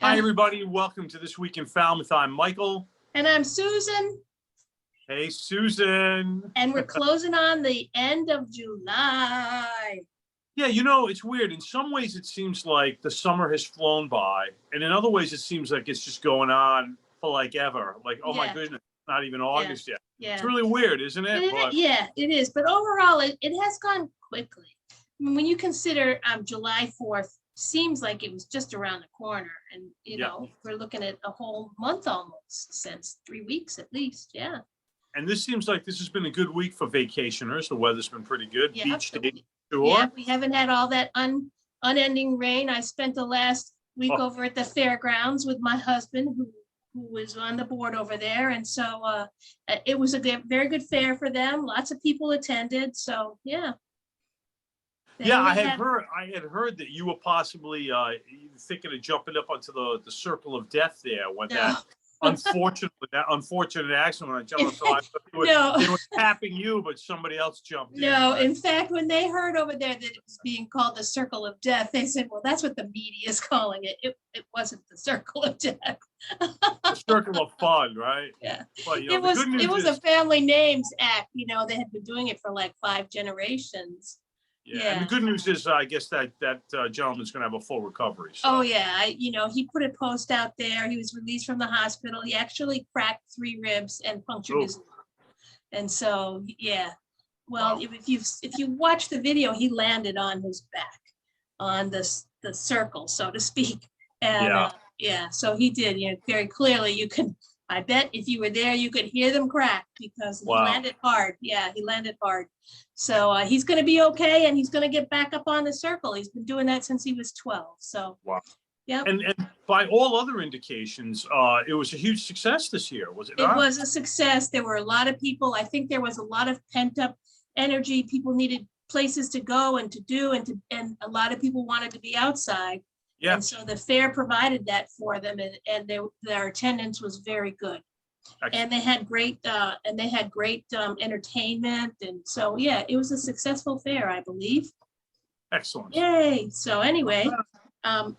Hi, everybody. Welcome to This Week in Falmouth. I'm Michael. And I'm Susan. Hey, Susan. And we're closing on the end of July. Yeah, you know, it's weird. In some ways, it seems like the summer has flown by. And in other ways, it seems like it's just going on for like ever. Like, oh my goodness, it's not even August yet. Yeah. It's really weird, isn't it? Yeah, it is. But overall, it has gone quickly. I mean, when you consider July 4th, seems like it was just around the corner. And, you know, we're looking at a whole month almost since 3 weeks at least. Yeah. And this seems like this has been a good week for vacationers. The weather's been pretty good. Yeah, Beach day, sure. Yeah, we haven't had all that unending rain. I spent the last week over at the fairgrounds with my husband, who was on the board over there. And so it was a very good fair for them. Lots of people attended. So, yeah. Yeah, I had heard that you were possibly thinking of jumping up onto the circle of death there when that unfortunate accident when I jumped. So I thought they were tapping you, but somebody else jumped in. No, right? In fact, when they heard over there that it was being called the circle of death, they said, well, that's what the media is calling it. It wasn't the circle of death. The circle of fun, right? Yeah. But, you know, it was a family names act. You know, they had been doing it for like 5 generations. Yeah, and the good news is, I guess that gentleman's going to have a full recovery. So. Oh yeah, he put a post out there. He was released from the hospital. He actually cracked 3 ribs and punctured his lung. And so, yeah. Well, if you watch the video, he landed on his back, on the circle, so to speak. And so he did. You know, very clearly, you could. I bet if you were there, you could hear them crack because he landed hard. Yeah, he landed hard. So he's going to be okay, and he's going to get back up on the circle. He's been doing that since he was 12. So, yeah. And by all other indications, it was a huge success this year, was it not? It was a success. There were a lot of people. I think there was a lot of pent-up energy. People needed places to go and to do, and a lot of people wanted to be outside. Yeah. And so the fair provided that for them, and their attendance was very good. Excellent. And they had great entertainment, and so yeah, it was a successful fair, I believe. Excellent. Yay! So anyway,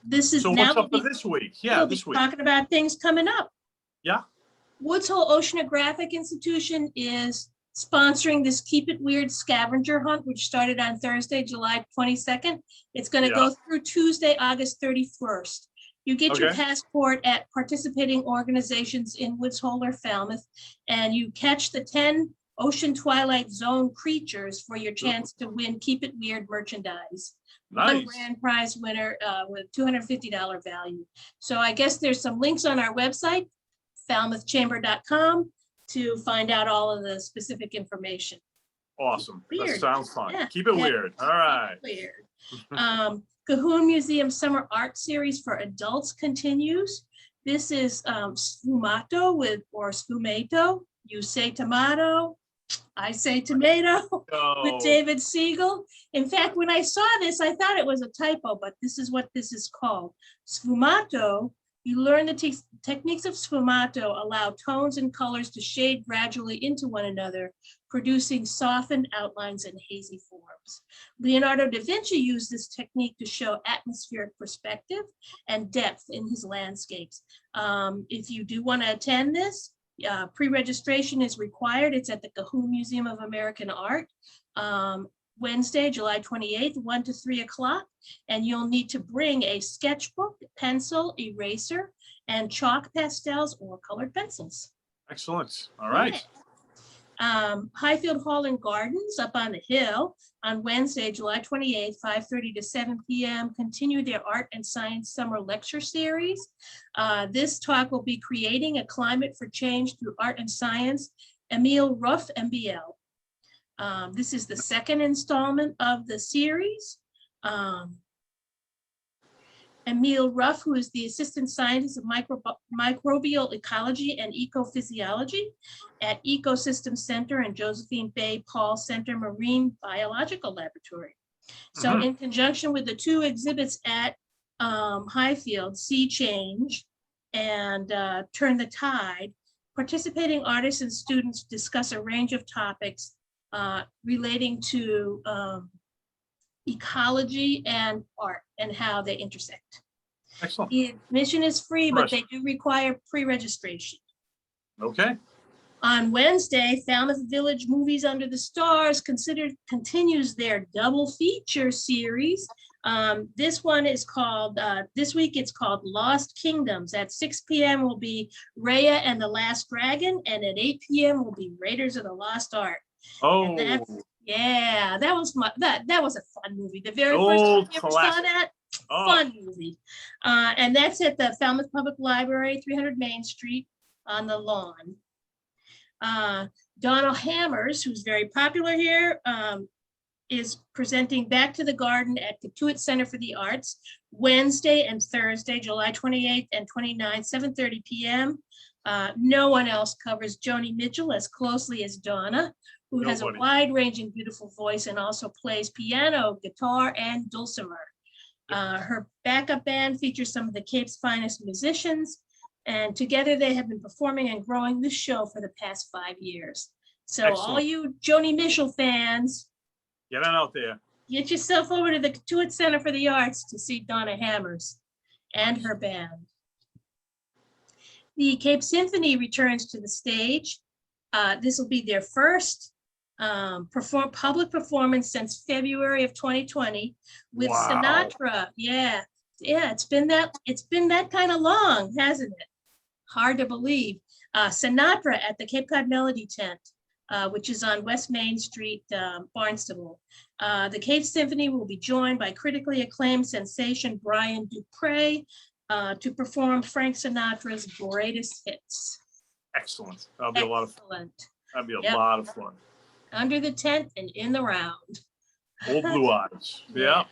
this is so now what's up for this week? Yeah, this week talking about things coming up. Yeah. Woods Hole Oceanographic Institution is sponsoring this Keep It Weird scavenger hunt, which started on Thursday, July 22nd. It's going to go through Tuesday, August 31st. You get your passport at participating organizations in Woods Hole or Falmouth, and you catch the 10 Ocean Twilight Zone creatures for your chance to win Keep It Weird merchandise. Nice. One grand prize winner with $250 value. So I guess there's some links on our website, falmouthchamber.com, to find out all of the specific information. Awesome. That sounds fun. Yeah. Keep it weird. All right. Weird. Cahoon Museum Summer Art Series for adults continues. This is Sfumato or Sfumato. You say tomato, I say tomato, with David Siegel. In fact, when I saw this, I thought it was a typo, but this is what this is called. Sfumato. You learn the techniques of sfumato allow tones and colors to shade gradually into one another, producing softened outlines and hazy forms. Leonardo da Vinci used this technique to show atmospheric perspective and depth in his landscapes. If you do want to attend this, pre-registration is required. It's at the Cahoon Museum of American Art. Wednesday, July 28th, 1 to 3 o'clock, and you'll need to bring a sketchbook, pencil, eraser, and chalk pastels or colored pencils. Excellent. All right. Highfield Hall and Gardens up on the hill on Wednesday, July 28th, 5:30 to 7 p.m. continue their Art and Science Summer Lecture Series. This talk will be Creating a Climate for Change Through Art and Science, Emil Ruff, MBL. This is the second installment of the series. Emil Ruff, who is the Assistant Scientist of Microbial Ecology and Ecophysiology at Ecosystem Center and Josephine Bay Paul Center Marine Biological Laboratory. So in conjunction with the 2 exhibits at Highfield, Sea Change and Turn the Tide, participating artists and students discuss a range of topics relating to ecology and art and how they intersect. Excellent. The admission is free, but they Interesting. do require pre-registration. Okay. On Wednesday, Falmouth Village Movies Under the Stars continues their double feature series. This one is called, this week it's called Lost Kingdoms. At 6 p.m. will be Raya and the Last Dragon, and at 8 p.m. will be Raiders of the Lost Ark. Oh, Yeah, that was that was a fun movie. The very first time old you ever saw classic. that, Oh, fun movie. And that's at the Falmouth Public Library, 300 Main Street on the lawn. Donald Hammers, who's very popular here, is presenting Back to the Garden at the Katuitt Center for the Arts, Wednesday and Thursday, July 28th and 29th, 7:30 p.m. No one else covers Joni Mitchell as closely as Donna, who has a Nobody. wide-ranging, beautiful voice and also plays piano, guitar, and dulcimer. Her backup band features some of the Cape's finest musicians, and together they have been performing and growing this show for the past 5 years. So all Excellent. you Joni Mitchell fans, Get on out there. get yourself over to the Katuitt Center for the Arts to see Donna Hammers and her band. The Cape Symphony returns to the stage. This will be their first public performance since February of 2020 with Wow. Sinatra. Yeah, it's been that kind of long, hasn't it? Hard to believe. Sinatra at the Cape Cod Melody Tent, which is on West Main Street, Barnstable. The Cape Symphony will be joined by critically acclaimed sensation Brian Dupree to perform Frank Sinatra's greatest hits. Excellent. That'll be a lot of fun. Excellent. That'll be a Yep. lot of fun. Under the tent and in the round. Old Blue Eyes. Yeah.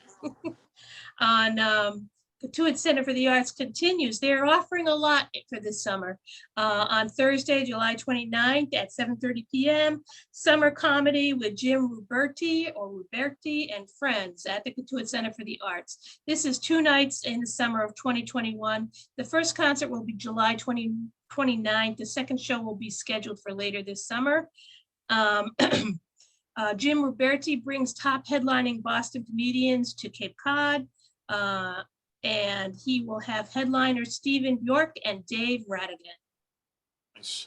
On Katuitt Center for the Arts continues. They're offering a lot for this summer. On Thursday, July 29th at 7:30 p.m., summer comedy with Jim Ruberti and friends at the Katuitt Center for the Arts. This is 2 nights in the summer of 2021. The first concert will be July 29th. The second show will be scheduled for later this summer. Jim Ruberti brings top headlining Boston comedians to Cape Cod. And he will have headliners Stephen York and Dave Radigan. Nice.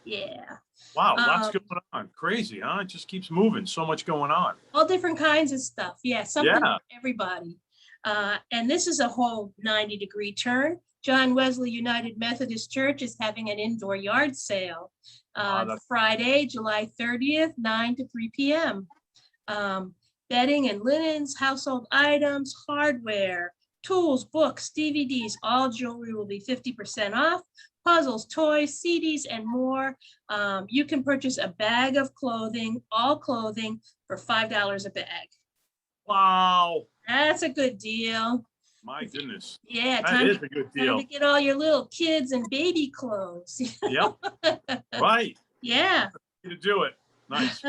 Yeah. Wow, lots going on. Crazy, huh? It just keeps moving. So much going on. All different kinds of stuff. Yeah, something Yeah. for everybody. And this is a whole 90-degree turn. John Wesley United Methodist Church is having an indoor yard sale Friday, July 30th, 9 to 3 p.m. Bedding and linens, household items, hardware, tools, books, DVDs, all jewelry will be 50% off. Puzzles, toys, CDs, and more. You can purchase a bag of clothing, all clothing, for $5 a bag. Wow. That's a good deal. My goodness. Yeah, That is a good time deal. to get all your little kids and baby clothes. Yep. Right. Yeah. Way to do it. Nice.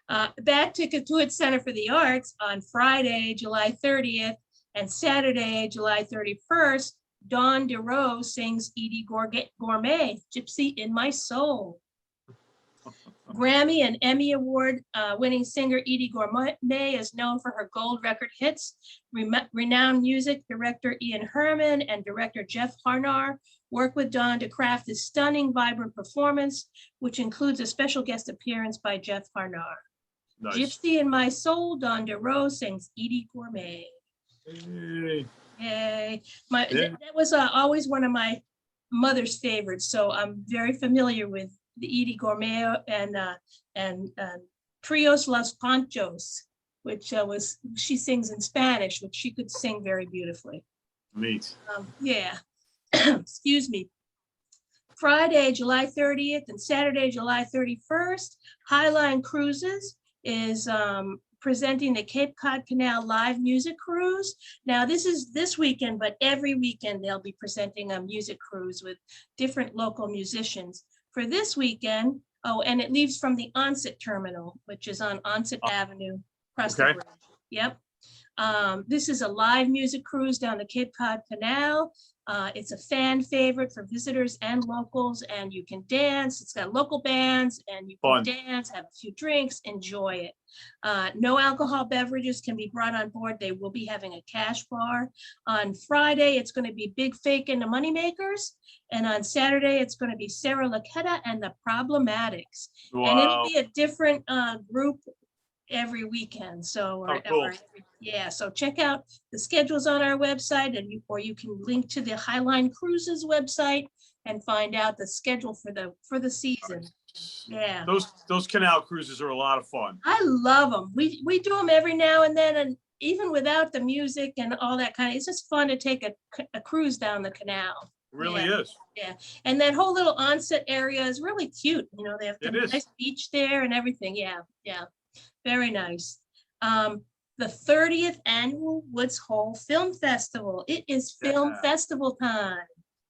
Back to Katuitt Center for the Arts on Friday, July 30th and Saturday, July 31st, Dawn DeRose sings Edie Gourmet, Gypsy in My Soul. Grammy and Emmy Award winning singer Edie Gourmet is known for her gold record hits. Renowned music director Ian Herman and director Jeff Harnar work with Dawn to craft this stunning, vibrant performance, which includes a special guest appearance by Jeff Harnar. Nice. Gypsy in My Soul, Dawn DeRose sings Edie Gourmet. Hey. Yay. That was always one of my mother's favorites, so I'm very familiar with the Edie Gourmet and Trios Los Panchos, which she sings in Spanish, which she could sing very beautifully. Neat. Yeah. Excuse me. Friday, July 30th and Saturday, July 31st, Highline Cruises is presenting the Cape Cod Canal Live Music Cruise. Now, this is this weekend, but every weekend they'll be presenting a music cruise with different local musicians. For this weekend, and it leaves from the Onset Terminal, which is on Onset Avenue, across the bridge. Yep. This is a live music cruise down the Cape Cod Canal. It's a fan favorite for visitors and locals, and you can dance. It's got local bands, and you can dance, have a few drinks, enjoy it. No alcohol beverages can be brought on board. They will be having a cash bar. On Friday, it's going to be Big Fake and the Moneymakers. And on Saturday, it's going to be Sarah Laquetta and the Problematics. Wow. And it'll be a different group every weekend. So, cool. Yeah, so check out the schedules on our website, and or you can link to the Highline Cruises website and find out the schedule for the season. Yeah. Those canal cruises are a lot of fun. I love them. We do them every now and then, and even without the music and all that kind of, it's just fun to take a cruise down the canal. It really is. Yeah, and that whole little onset area is really cute. You know, they have the nice beach there and everything. Yeah, very nice. The 30th annual Woods Hole Film Festival. It is film festival time.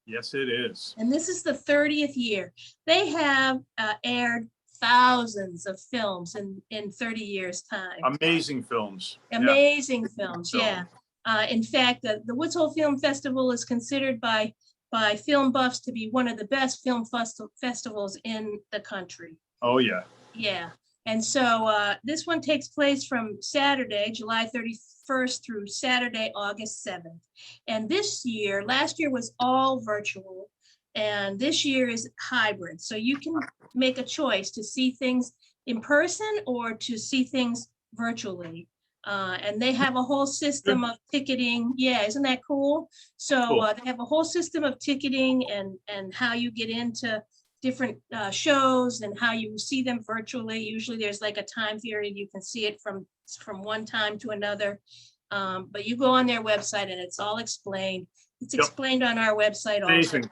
Yes, it is. And this is the 30th year. They have aired thousands of films in 30 years time. Amazing films. Amazing films, yeah. In fact, the Woods Hole Film Festival is considered by film buffs to be one of the best film festivals in the country. Oh, yeah. Yeah. And so this one takes place from Saturday, July 31st through Saturday, August 7th. And last year was all virtual, and this year is hybrid. So you can make a choice to see things in person or to see things virtually. And they have a whole system of ticketing. Yeah, isn't that cool? So they have a whole system of ticketing and how you get into different shows and how you see them virtually. Usually there's like a time period you can see it from one time to another. But you go on their website and it's all explained. It's explained on our website also. Amazing.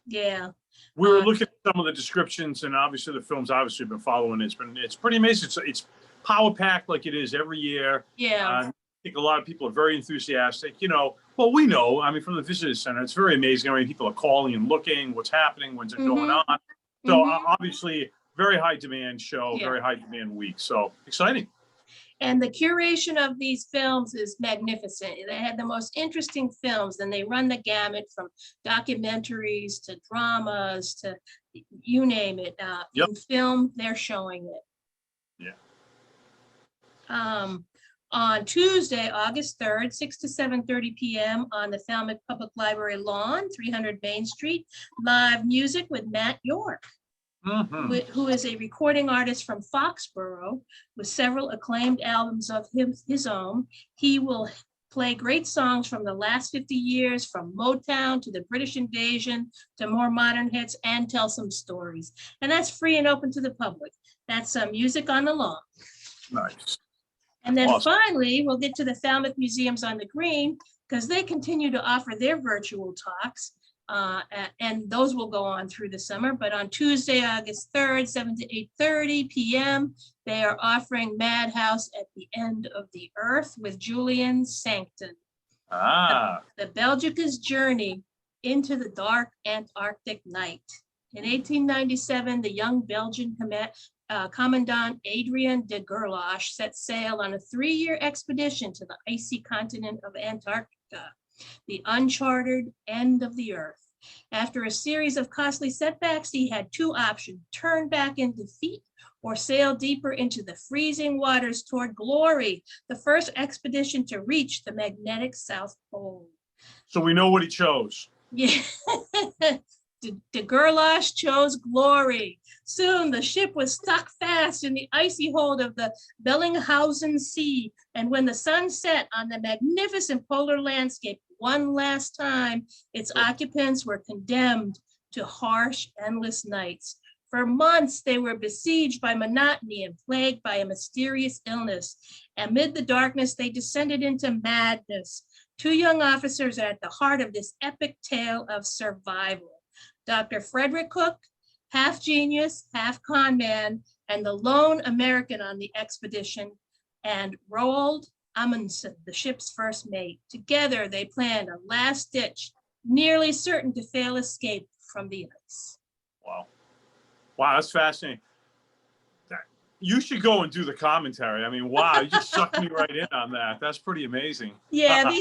Yeah. We were looking at some of the descriptions, and obviously the films obviously have been following. It's pretty amazing. It's power packed like it is every year. Yeah. I think a lot of people are very enthusiastic. You know, well, we know, I mean, from the visitor center, it's very amazing how many people are calling and looking, what's happening, when's it going on. So obviously, very high demand show, very high demand week. So exciting. And the curation of these films is magnificent. They had the most interesting films, and they run the gamut from documentaries to dramas to you name it. In film, they're showing it. Yeah. On Tuesday, August 3rd, 6 to 7:30 p.m. on the Falmouth Public Library lawn, 300 Main Street, live music with Matt York, who is a recording artist from Foxborough with several acclaimed albums of his own. He will play great songs from the last 50 years, from Motown to the British invasion to more modern hits, and tell some stories. And that's free and open to the public. That's music on the lawn. Nice. And then finally, we'll get to the Falmouth Museums on the Green, because they continue to offer their virtual talks, and those will go on through the summer. But on Tuesday, August 3rd, 7 to 8:30 p.m., they are offering Madhouse at the End of the Earth with Julian Sancton. The Belgica's Journey into the Dark Antarctic Night. In 1897, the young Belgian Commandant Adrien de Gerlache set sail on a 3-year expedition to the icy continent of Antarctica, the uncharted end of the earth. After a series of costly setbacks, he had two options: turn back in defeat or sail deeper into the freezing waters toward glory, the first expedition to reach the magnetic South Pole. So we know what he chose. Yeah. De Gerlache chose glory. Soon the ship was stuck fast in the icy hold of the Bellinghausen Sea, and when the sun set on the magnificent polar landscape one last time, its occupants were condemned to harsh, endless nights. For months, they were besieged by monotony and plagued by a mysterious illness. Amid the darkness, they descended into madness. Two young officers are at the heart of this epic tale of survival. Dr. Frederick Cook, half genius, half con man, and the lone American on the expedition, and Roald Amundsen, the ship's first mate. Together, they planned a last-ditch, nearly certain to fail escape from the ice. Wow. Wow, that's fascinating. You should go and do the commentary. I mean, wow, you just sucked me right in on that. That's pretty amazing. Yeah,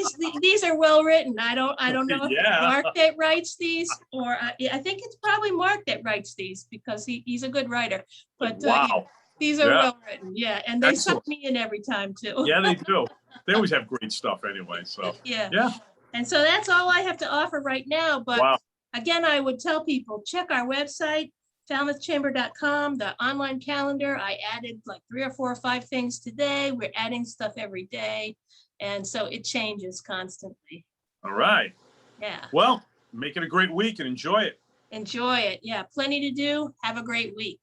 these are well written. I don't know if it's Yeah. Mark that writes these, or I think it's probably Mark that writes these because he's a good writer. But yeah, Wow. these are Yeah. well written. Yeah, and they Excellent. suck me in every time too. Yeah, they do. They always have great stuff anyway. So Yeah. yeah. And so that's all I have to offer right now. But Wow. again, I would tell people, check our website, falmouthchamber.com, the online calendar. I added like 3 or 4 or 5 things today. We're adding stuff every day. And so it changes constantly. All right. Yeah. Well, make it a great week and enjoy it. Enjoy it. Yeah. Plenty to do. Have a great week.